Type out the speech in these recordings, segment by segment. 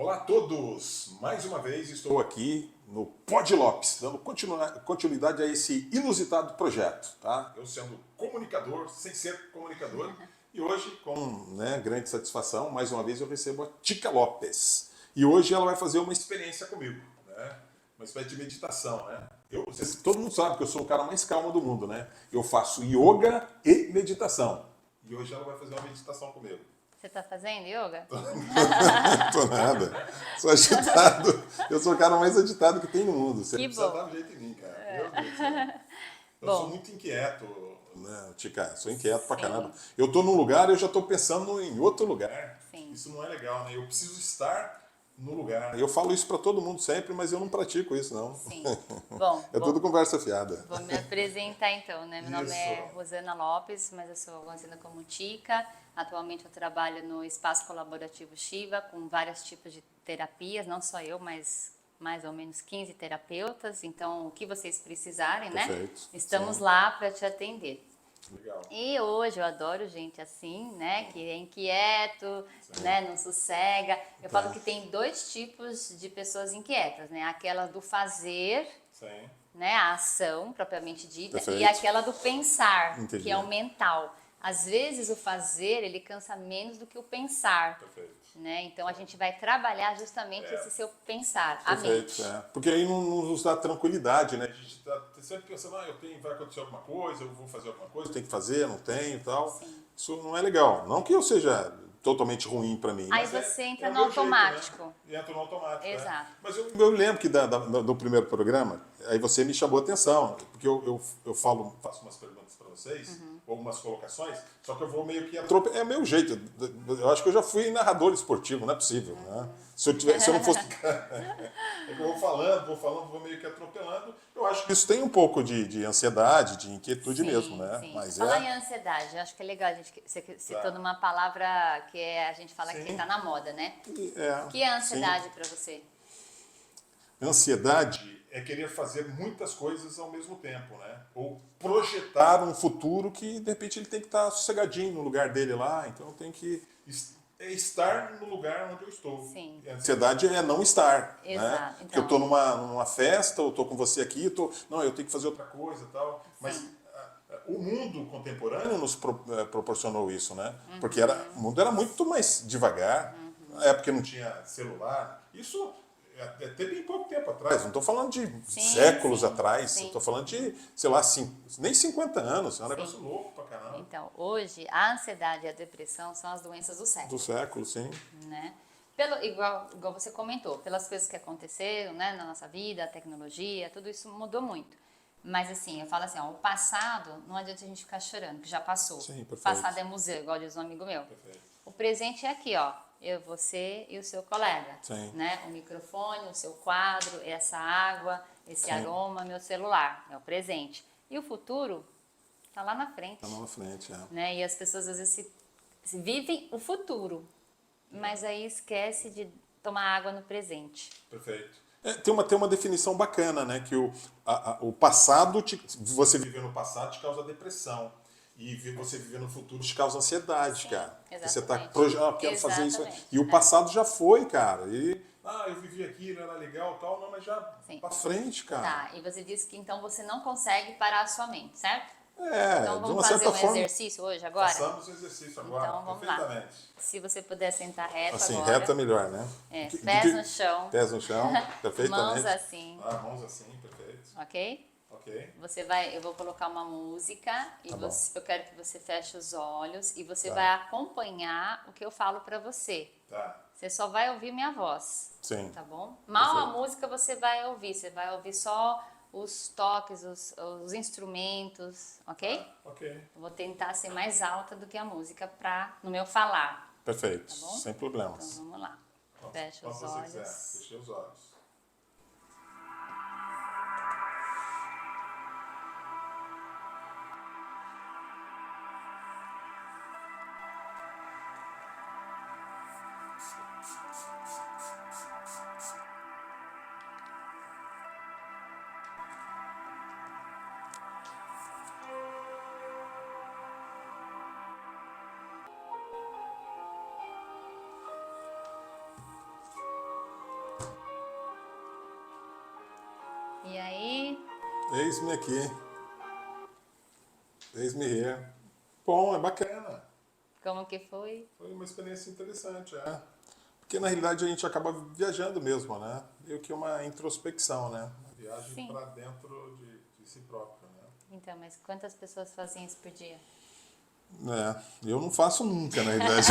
Olá a todos! Mais uma vez estou aqui no Pod Lopes, dando continuidade a esse inusitado projeto, tá? Eu sendo comunicador, sem ser comunicador, e hoje, com grande satisfação, mais uma vez eu recebo a Tica Lopes. E hoje ela vai fazer uma experiência comigo, né? Uma espécie de meditação, né? Todo mundo sabe que eu sou o cara mais calmo do mundo, né? Eu faço yoga e meditação. E hoje ela vai fazer uma meditação comigo. Você tá fazendo yoga? Tô nada. Sou agitado. Eu sou o cara mais agitado que tem no mundo. Você Que precisa bom. dar um jeito em mim, cara. Meu Deus do céu. Eu sou muito inquieto, né, Tica? Sou inquieto pra Sim. caramba. Eu tô num lugar e eu já tô pensando em outro lugar. Sim. Isso não é legal, né? Eu preciso estar no lugar. Eu falo isso pra todo mundo sempre, mas eu não pratico isso, não. Sim. Bom, É tudo conversa fiada. vou me apresentar então, né? Meu nome é Isso. Rosana Lopes, mas eu sou conhecida como Tica. Atualmente eu trabalho no Espaço Colaborativo Shiva com vários tipos de terapias, não só eu, mas mais ou menos 15 terapeutas. Então, o que vocês precisarem, Perfeito. né? Estamos Sim. lá para te atender. Legal. E hoje eu adoro gente assim, né? Que é inquieto, né? Não sossega. Eu falo que tem dois tipos de pessoas inquietas, né? Aquela do fazer, Sim. né? A ação propriamente dita, Perfeito. e aquela do pensar, Entendi. que é o mental. Às vezes o fazer ele cansa menos do que o pensar. Perfeito. Né? Então a gente vai trabalhar justamente esse seu pensar, a Perfeito, mente. Porque aí não nos dá tranquilidade, né? A gente está sempre pensando, vai acontecer alguma coisa, eu vou fazer alguma coisa, tem que fazer, não tenho e tal. Sim. Isso não é legal. Não que eu seja totalmente ruim para mim. Aí Mas você entra o no meu automático. jeito, né? Entra no automático. Exato. Né? Mas eu lembro que do primeiro programa, aí você me chamou a atenção, porque eu faço umas perguntas para vocês, algumas colocações, só que eu vou meio que é meu jeito. Eu acho que eu já fui narrador esportivo, não é possível, né? Se eu não fosse. É que eu vou meio que atropelando. Eu acho que isso tem um pouco de ansiedade, de inquietude mesmo, né? Sim. Mas Falar em ansiedade, eu acho que é legal a gente você citou numa palavra que a gente fala que está na moda, né? O que é ansiedade para você? Ansiedade é querer fazer muitas coisas ao mesmo tempo, né? Ou projetar um futuro que, de repente, ele tem que estar sossegadinho no lugar dele lá, então eu tenho que estar no lugar onde eu estou. Sim. E a ansiedade é não estar, Exato. né? Então, Porque eu estou numa festa, eu estou com você aqui, não, eu tenho que fazer outra coisa e tal. Mas o mundo contemporâneo nos proporcionou isso, né? Porque o mundo era muito mais devagar, na época não tinha celular. Isso até bem pouco tempo atrás, não estou falando de séculos atrás, estou falando de, sei lá, nem 50 anos, é um negócio louco pra caramba. Então, hoje, a ansiedade e a depressão são as doenças do século. Do século, sim. Né? Igual você comentou, pelas coisas que aconteceram, né, na nossa vida, a tecnologia, tudo isso mudou muito. Mas assim, eu falo assim, o passado, não adianta a gente ficar chorando, que já passou. Sim, perfeito. O passado é museu, igual diz um amigo meu. Perfeito. O presente é aqui, ó. Eu, você e o seu colega. Sim. Né? O microfone, o seu quadro, essa água, esse aroma, meu celular. É o presente. E o futuro tá lá na frente. Tá lá na frente, Né? E as pessoas às vezes se vivem o futuro, mas aí esquece de tomar água no presente. Perfeito. Tem uma definição bacana, né? Que o passado, você viver no passado te causa depressão. E você viver no futuro te causa ansiedade, cara. Exatamente. Você tá projetando, quero fazer isso. E o passado já foi, cara. Eu vivi aqui, não era legal tal, não, mas já pra frente, cara. Tá, e você disse que então você não consegue parar a sua mente, certo? de Então uma vamos fazer certa um forma. exercício hoje, agora? Façamos o exercício agora, Então vamos perfeitamente. lá. Se você puder sentar reto Assim, agora. reto é melhor, né? Pés no chão. Pés no chão, perfeitamente. Mãos assim. Mãos assim, perfeito. Ok? Ok. Eu vou colocar uma música e eu quero que você feche os olhos e você Tá. vai acompanhar o que eu falo pra você. Tá. Você só vai ouvir minha voz. Sim. Tá bom? Mal a Perfeito. música você vai ouvir só os toques, os instrumentos, ok? Ok. Eu vou tentar ser mais alta do que a música no meu falar. Perfeito, Tá bom? sem problemas. Então vamos lá. Fecha os Quando você quiser, olhos. fechei os olhos. E aí, Eis-me aqui. Eis-me here. Bom, é bacana. como que foi? Foi uma experiência interessante, é. Porque na realidade a gente acaba viajando mesmo, né? Meio que uma introspecção, né? Uma viagem Sim. para dentro de si próprio, né? Então, mas quantas pessoas fazem isso por dia? É, eu não faço nunca, na realidade.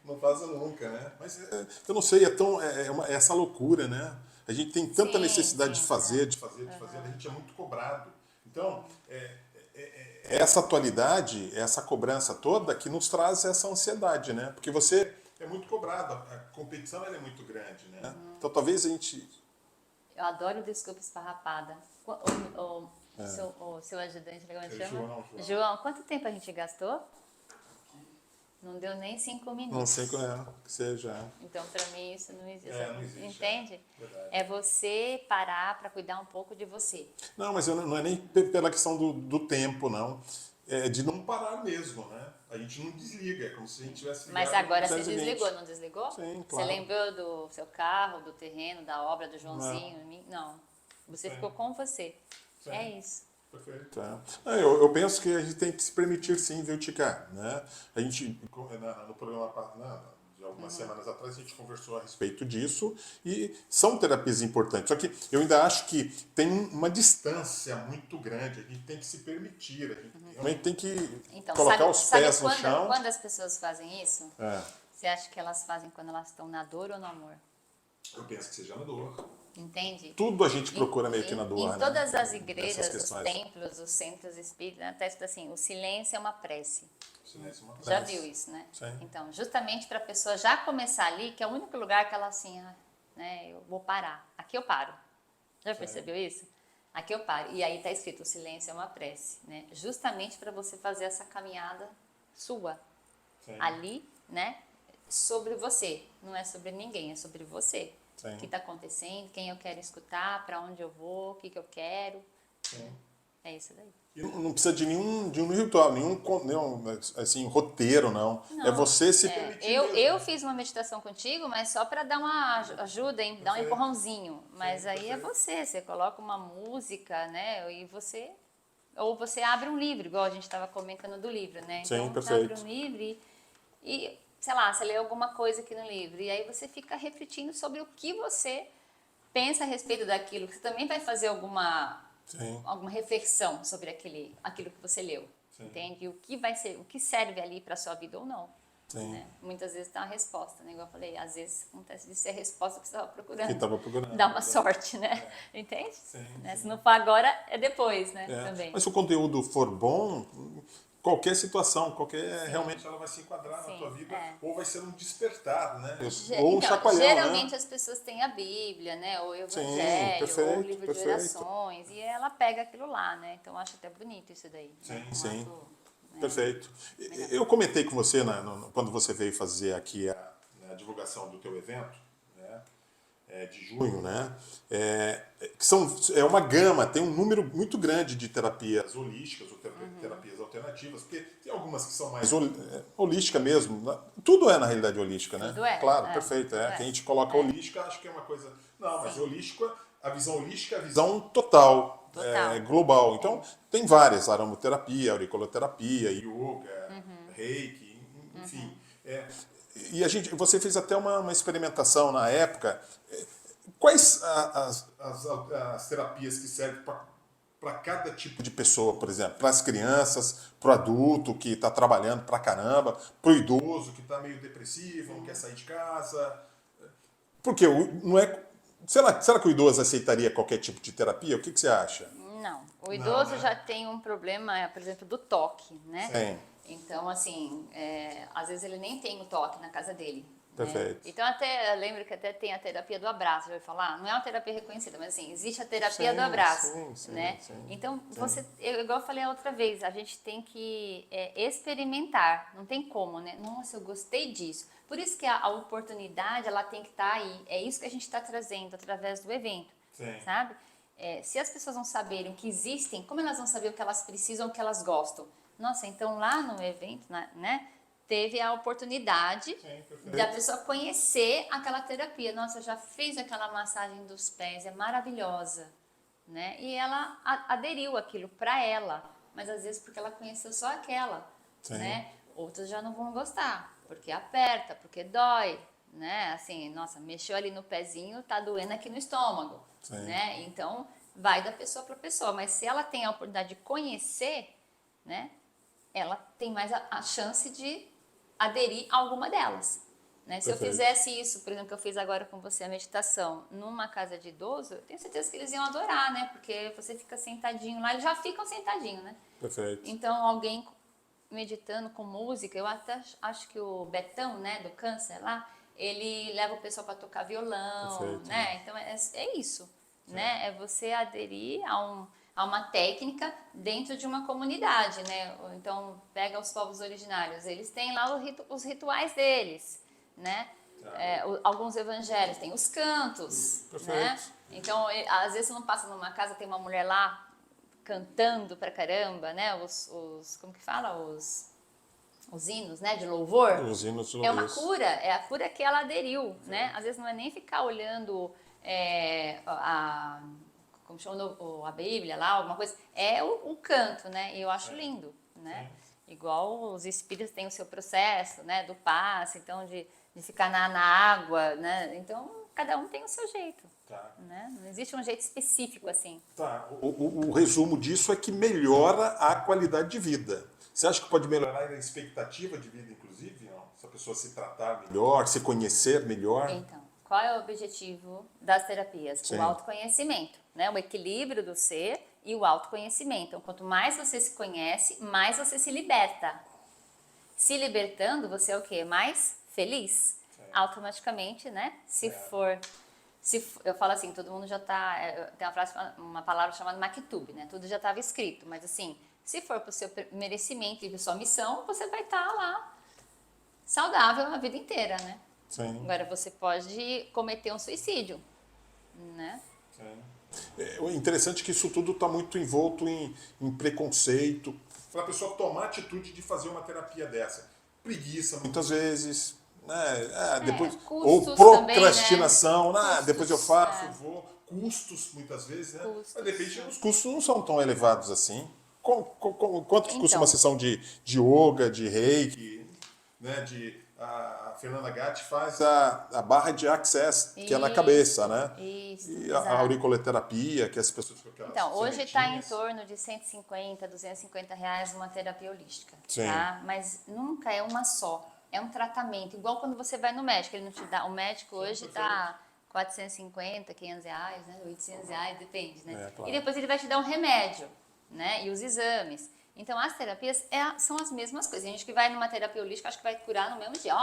Não faço nunca, né? Mas eu não sei, é essa loucura, né? A gente tem tanta Sim, necessidade de sim, fazer, tá. de fazer, de fazer, a gente é muito cobrado. Então, essa atualidade, essa cobrança toda que nos traz essa ansiedade, né? Porque você é muito cobrado, a competição ela é muito grande, né? Então talvez a gente. Eu adoro desculpa esfarrapada. O seu ajudante, como é que É chama? João. João, quanto tempo a gente gastou? Não deu nem 5 Não sei minutos. qual é, que seja. Então, para mim, isso não existe. Não existe. Entende? Verdade. É você parar para cuidar um pouco de você. Não, mas não é nem pela questão do tempo, não. É de não parar mesmo, né? A gente não desliga, é como se a gente tivesse ligado. Mas agora você 220. desligou, não desligou? Sim, Você claro. lembrou do seu carro, do terreno, da obra do Joãozinho? Não. Você Sim. ficou com você. Sim. É isso. Perfeito. Eu penso que a gente tem que se permitir sim, viu, Tica? Né? A gente, no programa de algumas semanas atrás, a gente conversou a respeito disso e são terapias importantes. Só que eu ainda acho que tem uma distância muito grande, a gente tem que se permitir, a gente realmente tem que Então, colocar os pés no quando, chão. quando as pessoas fazem isso? É, Você acha que elas fazem quando elas estão na dor ou no amor? eu penso que seja na dor. Entende? Tudo a gente procura meio que na dor, Em né? todas as Essas igrejas, os questões. templos, os centros espíritas, até escrito assim, o silêncio é uma prece. Silêncio é uma Já prece. viu isso, né? Sim. Então, justamente para a pessoa já começar ali, que é o único lugar que ela assim, né, eu vou parar. Aqui eu paro. Já percebeu isso? Aqui eu paro. E aí está escrito, o silêncio é uma prece, né? Justamente para você fazer essa caminhada sua. Sim. Ali, né? Sobre você. Não é sobre ninguém, é sobre você. Sim. O que está acontecendo, quem eu quero escutar, para onde eu vou, o que, que eu quero. Sim. É isso daí. E não precisa de nenhum ritual, nenhum assim, roteiro, não. É você se permitir eu, mesmo. eu fiz uma meditação contigo, mas só para dar uma ajuda, dar um Perfeito. empurrãozinho. Mas Sim, aí é perfeito. você coloca uma música, né? E você. Ou você abre um livro, igual a gente estava comentando do livro, né? Sim, Então você perfeito. abre um livro e, sei lá, você lê alguma coisa aqui no livro. E aí você fica refletindo sobre o que você pensa a respeito daquilo. Você também vai fazer alguma Sim. reflexão sobre aquilo que você leu. Sim. Entende? O que serve ali para sua vida ou não. Sim. Né? Muitas vezes dá uma resposta, né? Igual eu falei, às vezes acontece de ser a resposta que você estava procurando. Que estava procurando. Dá uma sorte, né? Entende? Sim, Né? sim. Se não for agora, é depois, né? É. Também. Mas se o conteúdo for bom, qualquer situação, realmente ela vai se enquadrar na Sim, tua vida, é. ou vai ser um despertar, né? Ou um Então, chacoalhão, geralmente né? as pessoas têm a Bíblia, né? Ou o Sim, Evangelho, perfeito, ou o livro de perfeito. orações, e ela pega aquilo lá, né? Então eu acho até bonito isso daí. Sim, né? sim. Ato, né? Perfeito. Eu comentei com você, quando você veio fazer aqui a divulgação do teu evento, né? De junho, né? É uma gama, tem um número muito grande de terapias holísticas ou terapias alternativas, porque tem algumas que são mais holística mesmo. Tudo é, na realidade, holística, né? Tudo é, Claro, é, perfeito. tudo é. Que a gente coloca É. holística, acho que é uma coisa... Não, mas Sim. a visão holística é a visão total, Total. global. Então, tem várias, aromaterapia, auriculoterapia, yoga, reiki, enfim. E você fez até uma experimentação na época. Quais as terapias que servem para cada tipo de pessoa, por exemplo? Para as crianças, para o adulto que está trabalhando pra caramba, para o idoso que está meio depressivo, não quer sair de casa. Porque não é. Será que o idoso aceitaria qualquer tipo de terapia? O que você acha? Não. O idoso né? já tem um problema, por exemplo, do toque, né? Sim. Então, assim, às vezes ele nem tem o toque na casa dele. Perfeito. Né? Então, até eu lembro que até tem a terapia do abraço, já ouviu falar? Não é uma terapia reconhecida, mas assim, existe a terapia do abraço. Sim, né? sim. Então, igual eu falei a outra vez, a gente tem que experimentar, não tem como, né? Nossa, eu gostei disso. Por isso que a oportunidade, ela tem que estar aí. É isso que a gente está trazendo através do evento, Sim. sabe? Se as pessoas não saberem o que existem, como elas vão saber o que elas precisam, o que elas gostam? Nossa, então lá no evento, né? teve a oportunidade Sim, perfeito. da pessoa conhecer aquela terapia. Nossa, eu já fiz aquela massagem dos pés, é maravilhosa, né? E ela aderiu aquilo para ela, mas às vezes porque ela conheceu só aquela, Sim. né? Outros já não vão gostar, porque aperta, porque dói, né? Assim, nossa, mexeu ali no pezinho, tá doendo aqui no estômago, Sim. né? Então, vai da pessoa para pessoa, mas se ela tem a oportunidade de conhecer, né? Ela tem mais a chance de aderir a alguma delas, né? Se eu Perfeito. fizesse isso, por exemplo, que eu fiz agora com você, a meditação, numa casa de idoso, eu tenho certeza que eles iam adorar, né? Porque você fica sentadinho lá, eles já ficam sentadinhos, né? Perfeito. Então, alguém meditando com música, eu até acho que o Betão, né, do câncer lá, ele leva o pessoal para tocar violão, Perfeito. né? Então, é isso, né? É você aderir a uma técnica dentro de uma comunidade, né? Então, pega os povos originários, eles têm lá os rituais deles, né? Alguns evangelhos têm os cantos, Perfeito. né? Então, às vezes você não passa numa casa, tem uma mulher lá cantando pra caramba, né? Como que fala? Os hinos, né? De louvor. Os hinos de É uma louvor. cura, é a cura que ela aderiu, né? Às vezes não é nem ficar olhando como chama a Bíblia lá, alguma coisa. É o canto, né? E eu acho lindo, né? Igual os espíritos têm o seu processo, né? Do passe, então de ficar na água, né? Então cada um tem o seu jeito. Tá. Né? Não existe um jeito específico assim. Tá. O resumo disso é que melhora a qualidade de vida. Você acha que pode melhorar a expectativa de vida, inclusive? Não? Se a pessoa se tratar melhor, se conhecer melhor? Então, qual é o objetivo das terapias? Sim. O autoconhecimento, né? O equilíbrio do ser e o autoconhecimento. Então, quanto mais você se conhece, mais você se liberta. Se libertando, você é o quê? Mais feliz. Automaticamente, né? Eu falo assim, todo mundo já tá, tem uma palavra chamada maktub, né? Tudo já estava escrito, mas assim, se for para o seu merecimento e para sua missão, você vai estar lá saudável a vida inteira, né? Sim. Agora você pode cometer um suicídio, né? É interessante que isso tudo está muito envolto em preconceito. Para a pessoa tomar a atitude de fazer uma terapia dessa. Preguiça, muitas vezes. Né? Depois, ou custos procrastinação. também, né? Depois eu faço, vou. Custos, muitas vezes. Né? Custos, Mas de repente os custos não são tão elevados assim. Quanto que custa uma sessão de yoga, de reiki, né? A Fernanda Gatti faz a barra de access, que é na cabeça, né? Isso, E exato. a auriculoterapia, que as pessoas com aquelas Então, hoje está em sementinhas. torno de 150, 250 reais uma terapia holística, Sim. tá? Mas nunca é uma só, é um tratamento. Igual quando você vai no médico, ele não te dá, o médico hoje está 450, 500 reais, né? 800 reais, depende, né? Claro. E depois ele vai te dar um remédio, né? E os exames. Então, as terapias são as mesmas coisas. A gente que vai numa terapia holística, acho que vai curar no mesmo dia.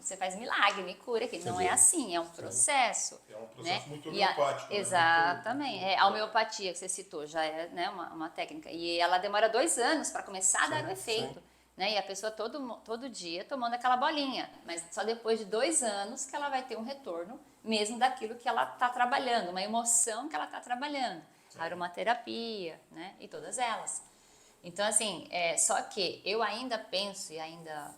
Você faz milagre, me cura aqui. Não é assim, é um processo. É um processo né? muito homeopático. Né? Exatamente. A homeopatia que você citou já é, né, uma técnica. E ela demora 2 anos para começar a dar o efeito. Né? E a pessoa todo dia tomando aquela bolinha. Mas só depois de 2 anos que ela vai ter um retorno mesmo daquilo que ela está trabalhando, uma emoção que ela está trabalhando. A aromaterapia, né? E todas elas. Então, assim, só que eu ainda penso e ainda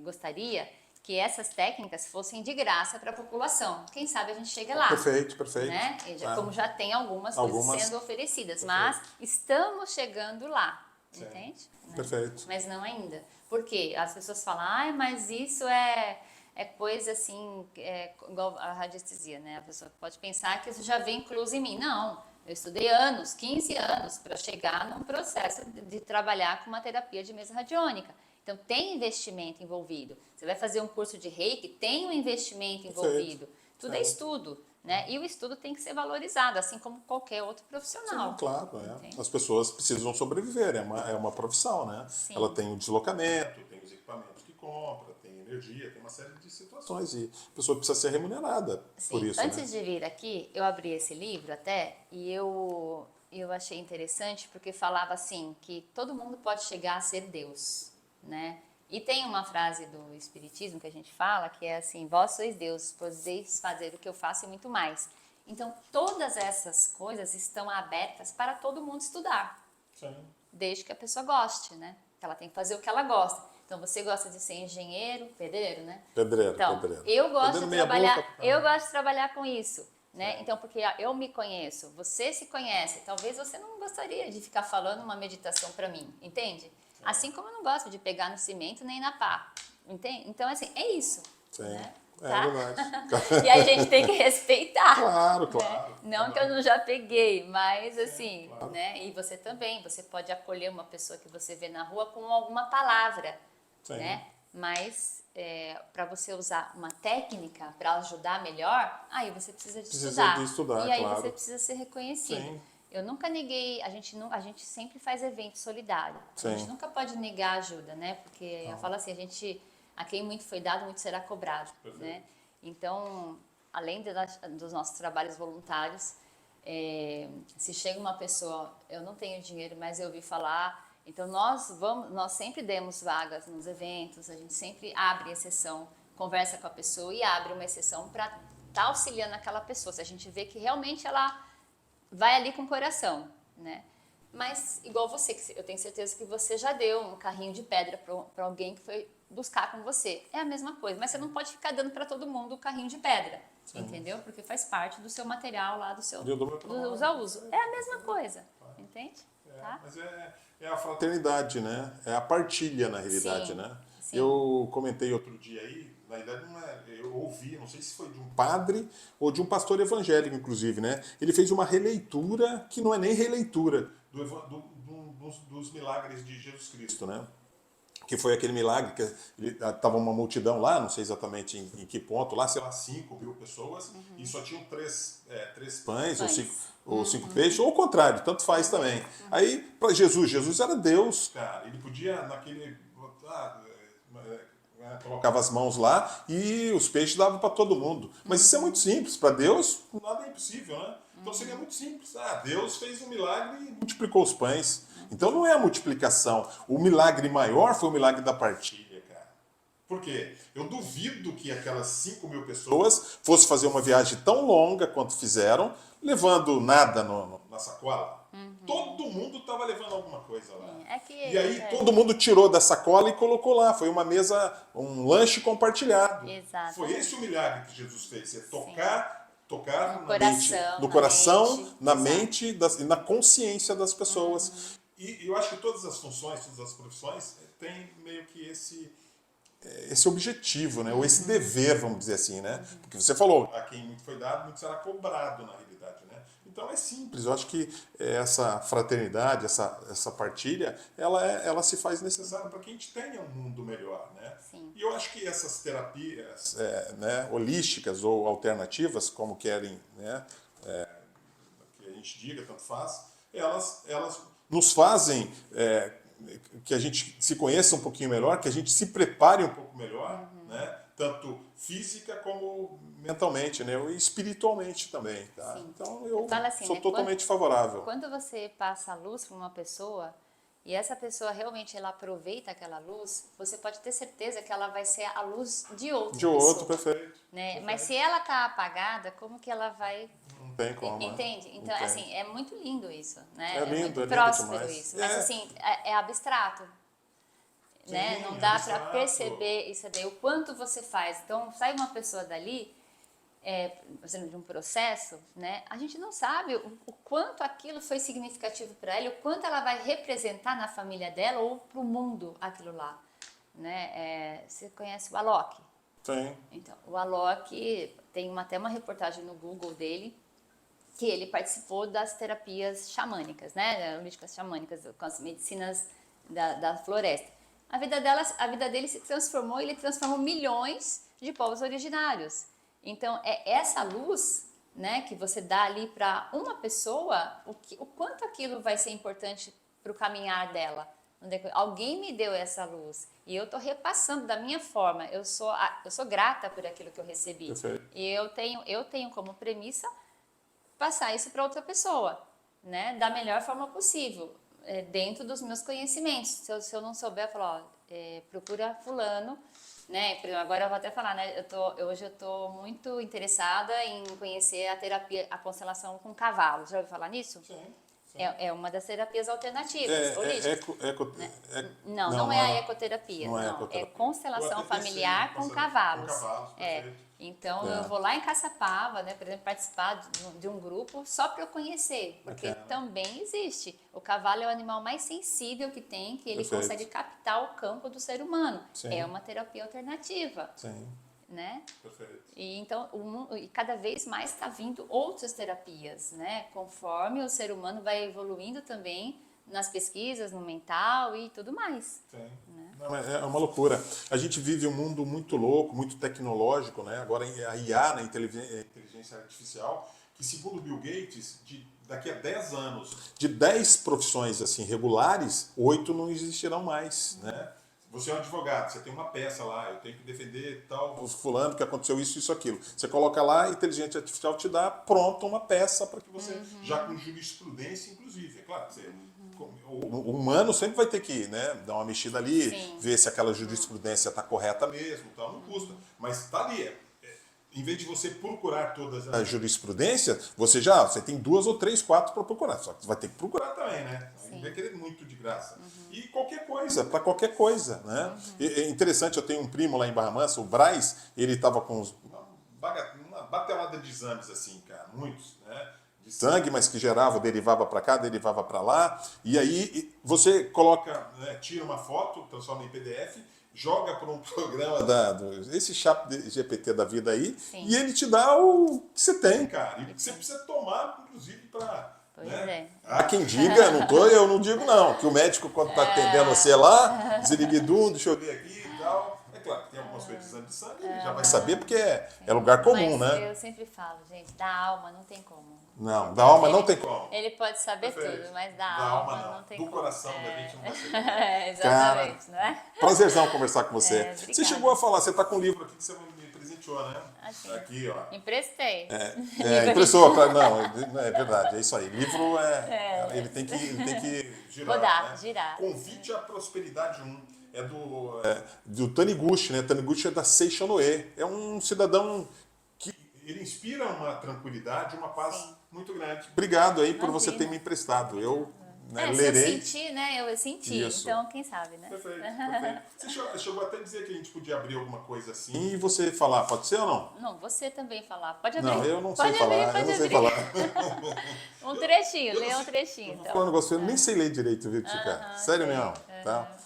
gostaria que essas técnicas fossem de graça para a população. Quem sabe a gente chega lá. Perfeito. Né? Como já tem algumas coisas sendo oferecidas. Perfeito. Mas estamos chegando lá, entende? Né? Perfeito. Mas não ainda. Por quê? As pessoas falam, mas isso é coisa assim, igual a radiestesia, né? A pessoa pode pensar que isso já vem incluso em mim. Não. Eu estudei 15 anos, para chegar num processo de trabalhar com uma terapia de mesa radiônica. Então, tem investimento envolvido. Você vai fazer um curso de reiki, tem um investimento envolvido. Tudo é estudo, né? E o estudo tem que ser valorizado, assim como qualquer outro profissional. Sim, claro. As pessoas precisam sobreviver, é uma profissão, né? Sim. Ela tem o deslocamento, tem os equipamentos que compra, tem energia, tem uma série de situações. E a pessoa precisa ser remunerada por isso. Antes de vir aqui, eu abri esse livro até e eu achei interessante porque falava assim que todo mundo pode chegar a ser Deus, né? E tem uma frase do Espiritismo que a gente fala que é assim: vós sois Deus, podeis fazer o que eu faço e muito mais. Então, todas essas coisas estão abertas para todo mundo estudar. Sim. Desde que a pessoa goste, né? Ela tem que fazer o que ela gosta. Então, você gosta de ser engenheiro, pedreiro, né? Pedreiro, Então, pedreiro. eu gosto Pedreiro de meia trabalhar, boca, eu gosto de trabalhar com isso, né? Sim. Então, porque eu me conheço, você se conhece. Talvez você não gostaria de ficar falando uma meditação para mim, entende? Assim como eu não gosto de pegar no cimento nem na pá, entende? Então, assim, é isso, Sim, né? é Tá? verdade. E a gente tem que respeitar. Claro, Né? claro. Não que eu claro. não já peguei, mas Sim, assim, claro. né? E você também, você pode acolher uma pessoa que você vê na rua com alguma palavra, Sim. né? Mas para você usar uma técnica para ajudar melhor, aí você precisa de Precisa de estudar. estudar, E aí você claro. precisa ser reconhecido. Sim. Eu nunca neguei, a gente sempre faz evento solidário. A gente Sim. nunca pode negar ajuda, né? Porque eu falo assim, a quem muito foi dado, muito será cobrado, né? Então, além dos nossos trabalhos voluntários, se chega uma pessoa, eu não tenho dinheiro, mas eu ouvi falar, então nós sempre demos vagas nos eventos, a gente sempre abre exceção, conversa com a pessoa e abre uma exceção para estar auxiliando aquela pessoa. Se a gente vê que realmente ela vai ali com o coração, né? Mas, igual você, que eu tenho certeza que você já deu um carrinho de pedra para alguém que foi buscar com você. É a mesma coisa, mas você não pode ficar dando para todo mundo o carrinho de pedra, entendeu? Porque faz parte do seu material lá, Eu dou meu do uso trabalho. a uso. É a mesma coisa, entende? Tá? Mas é a fraternidade, né? É a partilha, na realidade, Sim, né? sim. Eu comentei outro dia aí, na verdade não é, eu ouvi, não sei se foi de um padre ou de um pastor evangélico, inclusive, né? Ele fez uma releitura, que não é nem releitura, dos milagres de Jesus Cristo, né? Que foi aquele milagre que estava uma multidão lá, não sei exatamente em que ponto, lá, sei lá, 5.000 pessoas, e só tinham três pães, Pães. ou cinco peixes, ou o contrário, tanto faz também. Aí, para Jesus era Deus, cara, ele podia naquele... colocava as mãos lá e os peixes davam para todo mundo. Mas isso é muito simples, para Deus nada é impossível, né? Então seria muito simples. Deus fez um milagre e multiplicou os pães. Então não é a multiplicação. O milagre maior foi o milagre da partilha, cara. Por quê? Eu duvido que aquelas 5.000 pessoas fossem fazer uma viagem tão longa quanto fizeram, levando nada na sacola. Todo mundo estava levando alguma coisa lá. E aí todo mundo tirou da sacola e colocou lá. Foi uma mesa, um lanche compartilhado. Exatamente. Foi esse o milagre que Jesus fez. É tocar No na mente, coração, no na coração, mente. na Exato. mente e na consciência das pessoas. E eu acho que todas as funções, todas as profissões têm meio que esse objetivo, né? Ou esse dever, vamos dizer assim, né? Porque você falou, a quem muito foi dado, muito será cobrado na realidade, né? Então é simples, eu acho que essa fraternidade, essa partilha, ela se faz necessária para que a gente tenha um mundo melhor, né? Sim. E eu acho que essas terapias né, holísticas ou alternativas, como querem, né, que a gente diga, tanto faz, elas nos fazem que a gente se conheça um pouquinho melhor, que a gente se prepare um pouco melhor, né? Tanto física como mentalmente, né? E espiritualmente também, tá? Sim. Então eu Fala assim, sou né? totalmente favorável. Quando você passa a luz para uma pessoa e essa pessoa realmente ela aproveita aquela luz, você pode ter certeza que ela vai ser a luz de outra De pessoa. outro, perfeito. Né? Perfeito. Mas se ela tá apagada, como que ela vai... Não tem como. Entende? Então, Não tem. assim, é muito lindo isso, né? É lindo, muito próspero demais. isso. Mas, assim, é abstrato. Né? Sim, Não é dá para abstrato. perceber isso daí, o quanto você faz. Então, sai uma pessoa dali, por exemplo, de um processo, né? A gente não sabe o quanto aquilo foi significativo para ela, o quanto ela vai representar na família dela ou para o mundo aquilo lá. Né? Você conhece o Alok? Tem. Então, o Alok tem até uma reportagem no Google dele que ele participou das terapias xamânicas, né? Holísticas xamânicas, com as medicinas da floresta. A vida dele se transformou, ele transformou milhões de povos originários. Então, é essa luz, né, que você dá ali para uma pessoa, o quanto aquilo vai ser importante para o caminhar dela. Alguém me deu essa luz e eu estou repassando da minha forma. Eu sou grata por aquilo que eu recebi. Perfeito. E eu tenho como premissa passar isso para outra pessoa, né, da melhor forma possível, dentro dos meus conhecimentos. Se eu não souber, eu falo, procura fulano, né? Agora eu vou até falar, né? Hoje eu tô muito interessada em conhecer a terapia, a constelação com cavalos. Já ouviu falar nisso? Sim. É uma das terapias alternativas, É, holísticas. Não é a ecoterapia. Não é É ecoterapia. constelação Eu até pensei familiar em com constelação cavalos. com cavalos, perfeito. Então eu É. vou lá em Caçapava, né, por exemplo, participar de um grupo só para eu conhecer, porque Bacana. também existe. O cavalo é o animal mais sensível que tem, que ele Perfeito. consegue captar o campo do ser humano. Sim. É uma terapia alternativa, Sim, né? perfeito. E então, e cada vez mais está vindo outras terapias, né? Conforme o ser humano vai evoluindo também nas pesquisas, no mental e tudo mais. Sim. Não, é uma loucura. A gente vive um mundo muito louco, muito tecnológico, né? Agora a IA, né? Inteligência artificial, que segundo Bill Gates, daqui a 10 anos, de 10 profissões assim regulares, 8 não existirão mais, né? Você é um advogado, você tem uma peça lá, eu tenho que defender tal fulano que aconteceu isso, aquilo. Você coloca lá, a inteligência artificial te dá pronta uma peça para que você, já com jurisprudência, inclusive. É claro, o humano sempre vai ter que, né, dar uma mexida ali, Sim. ver se aquela jurisprudência está correta mesmo, tal, não custa. Mas está ali. Em vez de você procurar todas as jurisprudências, você tem 2 ou 3, 4 para procurar. Só que você vai ter que procurar também, né? Não vai querer muito de graça. E qualquer coisa, para qualquer coisa, né? É interessante, eu tenho um primo lá em Barra Mansa, o Braz, ele estava com uma batelada de exames assim, cara, muitos, né? De sangue, mas que derivava para cá, derivava para lá. E aí você coloca, né, tira uma foto, transforma em PDF, joga para um programa esse chat GPT da vida aí, Sim. e ele te dá o que você tem, cara. E você precisa tomar, inclusive, para... Pois né? é. Há quem diga, eu não digo não, que o médico quando está atendendo você lá, desinibidum, deixa eu ver aqui e tal. É claro que tem algumas coisas de exame de sangue, ele já vai saber porque é lugar comum, Mas né? eu sempre falo, gente, da alma não tem como. Não, da alma não tem como. Ele pode saber Perfeito. tudo, mas da Da alma alma não tem Do como. coração da gente não vai ser. Exatamente, não é? Prazerzão conversar com você. Obrigada. Você chegou a falar, você está com um livro aqui que você me presenteou, né? Assim. Aqui, ó. Emprestei. Impressou, claro, não, é verdade, é isso aí. Livro ele tem que girar. Rodar, né? girar. Convite à Prosperidade 1. É do Taniguchi, né? Taniguchi é da Seishonoe. É um cidadão que ele inspira uma tranquilidade, uma paz muito grande. Obrigado aí por você ter me emprestado. Eu lerei. Se eu senti, né? Eu senti. Isso. Então, quem sabe, né? Perfeito. Você chegou até a dizer que a gente podia abrir alguma coisa assim e você falar, pode ser ou não? Não, você também falar. Pode abrir. Não, eu não pode sei abrir, falar. pode Eu não sei abrir. falar. Um trechinho, lê um trechinho. Vou Então. falar um negócio, eu nem sei ler direito, viu, Tica? Sério mesmo. Tá?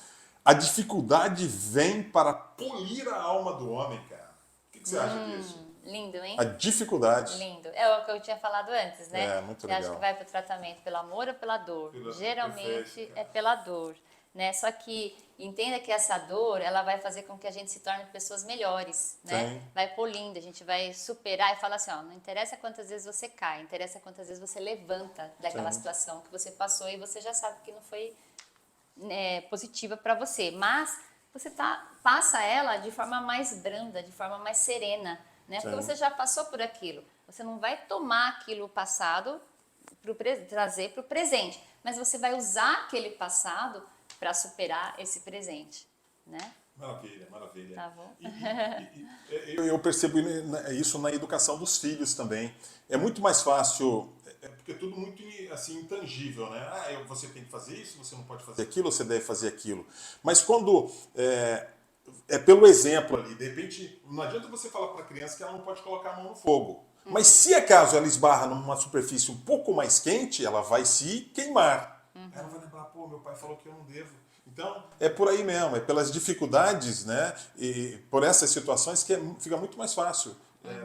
A dificuldade vem para polir a alma do homem, cara. O que você acha disso? Lindo, hein? A dificuldade. Lindo. É o que eu tinha falado antes, né? É, muito Você legal. acha que vai para o tratamento pelo amor ou pela dor? Geralmente perfeito, é pela dor, né? Só que entenda que essa dor, ela vai fazer com que a gente se torne pessoas melhores, né? Sim. Vai polindo, a gente vai superar e falar assim, ó, não interessa quantas vezes você cai, interessa quantas vezes você levanta daquela situação que você passou e você já sabe que não foi positiva para você, mas você passa ela de forma mais branda, de forma mais serena, né? Porque você já passou por aquilo. Você não vai tomar aquilo passado, trazer para o presente, mas você vai usar aquele passado para superar esse presente, né? Maravilha, maravilha. Tá bom. Eu percebo isso na educação dos filhos também. É muito mais fácil, porque é tudo muito assim, intangível, né? Você tem que fazer isso, você não pode fazer aquilo, você deve fazer aquilo. Mas quando é pelo exemplo ali, de repente, não adianta você falar para a criança que ela não pode colocar a mão no fogo. Mas se acaso ela esbarra numa superfície um pouco mais quente, ela vai se queimar. Ela vai lembrar, pô, meu pai falou que eu não devo. Então, é por aí mesmo, é pelas dificuldades, né? E por essas situações que fica muito mais fácil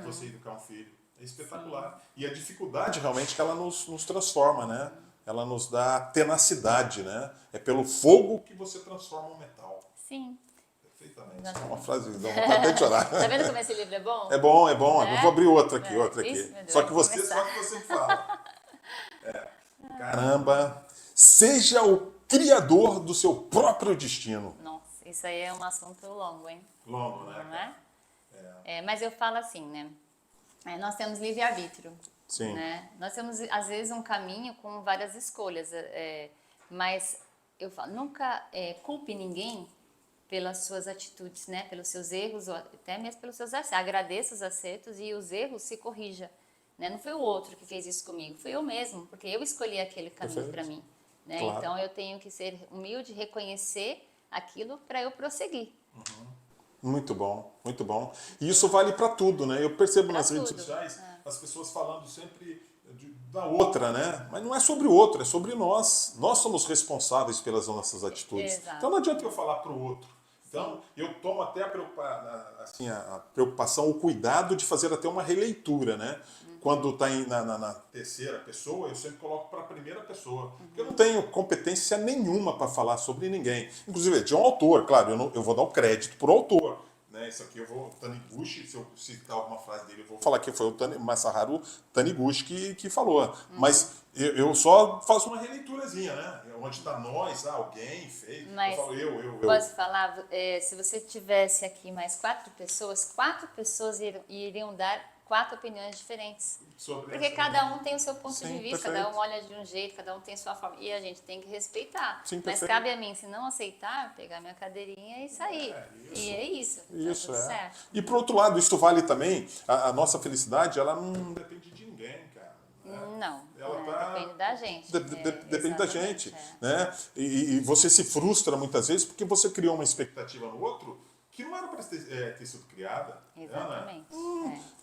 você educar um filho. É espetacular. Sim. E a dificuldade realmente que ela nos transforma, né? Ela nos dá tenacidade, né? É pelo fogo que você transforma o metal. Sim. Perfeitamente. É uma frase, dá vontade até de chorar. Tá vendo como esse livro é bom? É bom, é bom. É? Eu vou abrir outra aqui. Isso, meu Deus, só que você fala. Caramba, seja o criador do seu próprio destino. Nossa, isso aí é um assunto longo, hein? Longo, né? Não é? Mas eu falo assim, né? Nós temos livre-arbítrio. Sim. Né? Nós temos, às vezes, um caminho com várias escolhas. Mas eu falo, nunca culpe ninguém pelas suas atitudes, né? Pelos seus erros, ou até mesmo pelos seus acertos. Agradeça os acertos e os erros se corrija. né? Não foi o outro que fez isso comigo, foi eu mesmo, porque eu escolhi aquele caminho para mim, né? Claro. Então eu tenho que ser humilde, reconhecer aquilo para eu prosseguir. Muito bom, muito bom. E isso vale para tudo, né? Eu percebo Pra nas redes tudo. sociais as pessoas falando sempre da outra, né? Mas não é sobre o outro, é sobre nós. Nós somos responsáveis pelas nossas atitudes. Exato. Então não adianta eu falar para o outro. Então eu tomo até a preocupação, o cuidado de fazer até uma releitura, né? Quando está na terceira pessoa, eu sempre coloco para a primeira pessoa. Porque eu não tenho competência nenhuma para falar sobre ninguém. Inclusive, de um autor, claro, eu vou dar o crédito para o autor. Né? Isso aqui o Taniguchi, se eu citar alguma frase dele, eu vou falar que foi o Masaharu Taniguchi que falou. Mas eu só faço uma releiturazinha, né? Onde está nós, alguém fez. Mas eu falo eu. posso falar, se você tivesse aqui mais 4 pessoas iriam dar 4 opiniões diferentes. Porque cada um tem o seu ponto de vista, perfeito. cada um olha de um jeito, cada um tem a sua forma. E a gente tem que respeitar. Sim, mas perfeito. cabe a mim, se não aceitar, pegar minha cadeirinha e sair. E é isso. Isso, tá tudo certo. E por outro lado, isso vale também, a nossa felicidade, ela não depende de ninguém, cara. Não, Ela depende da gente. Depende da gente. Exatamente, Né? E você se frustra muitas vezes porque você criou uma expectativa no outro que não era para ter sido criada. Exatamente.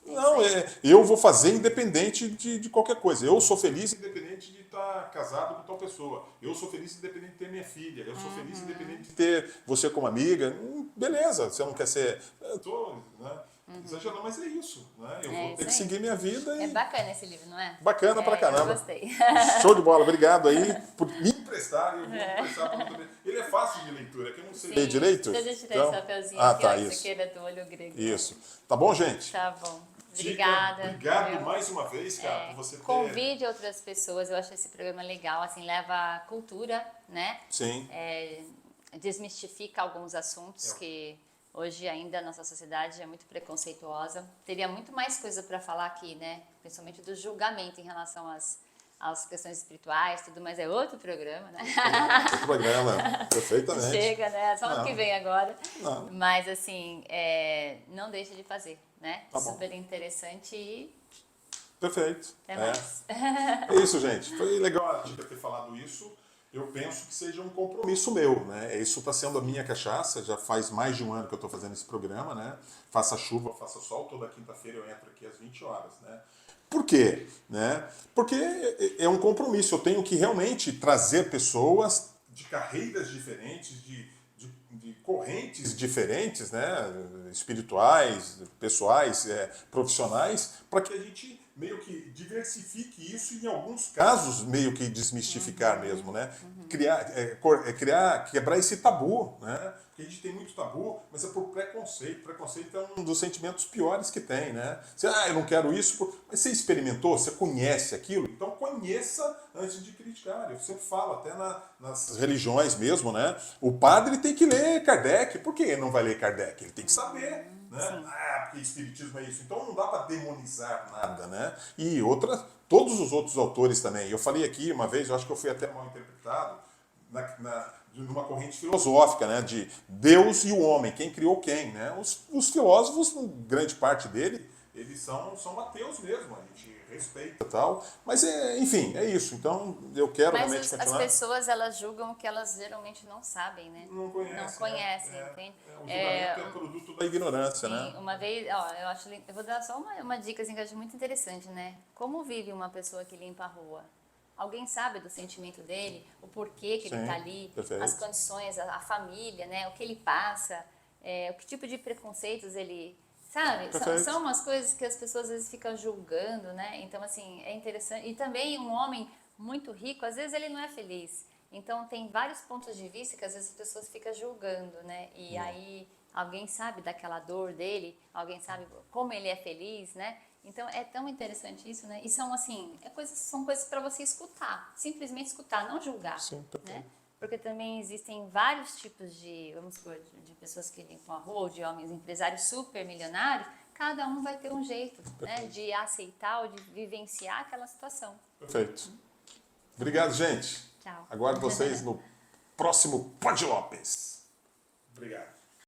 Não, eu vou fazer independente de qualquer coisa. Eu sou feliz independente de estar casado com tal pessoa. Eu sou feliz independente de ter minha filha. Eu sou feliz independente de ter você como amiga. Beleza, você não quer ser... Eu tô, né? Exagerando, mas é isso. Né? Eu vou ter que seguir minha vida. É bacana esse livro, não é? Bacana pra caramba. Eu gostei. Show de bola. Obrigado aí por me emprestar. Eu vou emprestar pra você. Ele é fácil de leitura, que eu não sei ler direito. Deixa eu tirar esse papelzinho aqui, tá, isso isso. aqui era do olho grego. Isso. Tá bom, gente? Tá bom. Dica, Obrigada. obrigado viu? mais uma vez, cara, por você ter... Convide outras pessoas, eu acho esse programa legal, assim, leva cultura, né? Sim. Desmistifica alguns assuntos que hoje ainda a nossa sociedade é muito preconceituosa. Teria muito mais coisa para falar aqui, né? Principalmente do julgamento em relação às questões espirituais, tudo, mas é outro programa, né? Outro programa, perfeitamente. Chega, né? Só ano que vem agora. Não. Mas, assim, não deixe de fazer, né? Tá bom. Super interessante e Perfeito. até mais. É isso, gente. Foi legal a gente ter falado isso. Eu penso que seja um compromisso meu, né? Isso está sendo a minha cachaça. Já faz mais de um ano que eu estou fazendo esse programa, né? Faça chuva, faça sol. Toda quinta-feira eu entro aqui às 20 horas, né? Por quê? Né? Porque é um compromisso. Eu tenho que realmente trazer pessoas de carreiras diferentes, de correntes diferentes, né? Espirituais, pessoais, profissionais, para que a gente meio que diversifique isso e, em alguns casos, meio que desmistificar mesmo, né? Quebrar esse tabu, né? Porque a gente tem muito tabu, mas é por preconceito. Preconceito é um dos sentimentos piores que tem, né? Você, eu não quero isso, mas você experimentou, você conhece aquilo? Então conheça antes de criticar. Eu sempre falo, até nas religiões mesmo, né? O padre tem que ler Kardec. Por que ele não vai ler Kardec? Ele tem que saber, né? Porque espiritismo é isso. Então não dá para demonizar nada, né? E todos os outros autores também. Eu falei aqui uma vez, eu acho que eu fui até mal interpretado, numa corrente filosófica, né, de Deus e o homem, quem criou quem, né? Os filósofos, grande parte dele, eles são ateus mesmo, a gente respeita e tal, mas enfim, é isso. Então eu quero realmente continuar. Mas as pessoas, elas julgam o que elas geralmente não sabem, né? Não conhecem, entende? O julgamento é produto da ignorância, sim, né? Uma vez, eu vou dar só uma dica assim, que eu acho muito interessante, né? Como vive uma pessoa que limpa a rua? Alguém sabe do sentimento dele, o porquê que ele está ali, perfeito. as condições, a família, né? O que ele passa, o que tipo de preconceitos ele... Sabe? São umas coisas que as pessoas às vezes ficam julgando, né? Então, assim, é interessante. E também um homem muito rico, às vezes ele não é feliz. Então, tem vários pontos de vista que às vezes as pessoas ficam julgando, né? E aí, alguém sabe daquela dor dele, alguém sabe como ele é feliz, né? Então, é tão interessante isso, né? E são, assim, são coisas para você escutar. Simplesmente escutar, não julgar. Sim, né? Porque também existem vários tipos de, vamos supor, de pessoas que limpam a rua, ou de homens empresários super milionários. Cada um vai ter um jeito, né? De aceitar ou de vivenciar aquela situação. Perfeito. Obrigado, gente. Tchau. Aguardo vocês no próximo Pod Lopes. Obrigado.